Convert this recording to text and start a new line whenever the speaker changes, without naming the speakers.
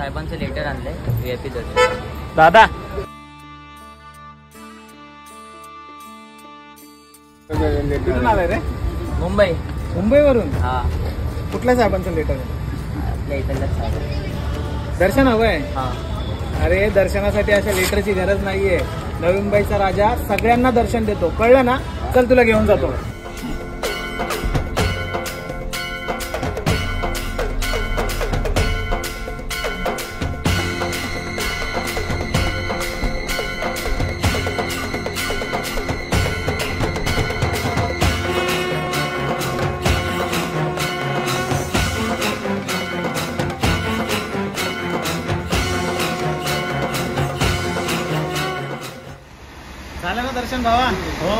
साहेबांचं लेटर आणलंय VIP दर्शन.
दादा कुठून आलाय रे?
मुंबई.
मुंबईवरून?
हा,
कुठल्या साहेबांचं लेटर आहे?
आपल्या इथलंच साहेब.
दर्शन हवंय?
हा.
अरे दर्शनासाठी अशा लेटरची गरज नाहीये. नवी मुंबईचा राजा सगळ्यांना दर्शन देतो, कळलं ना? चल तुला घेऊन जातो. झालं ना दर्शन भावा? हो.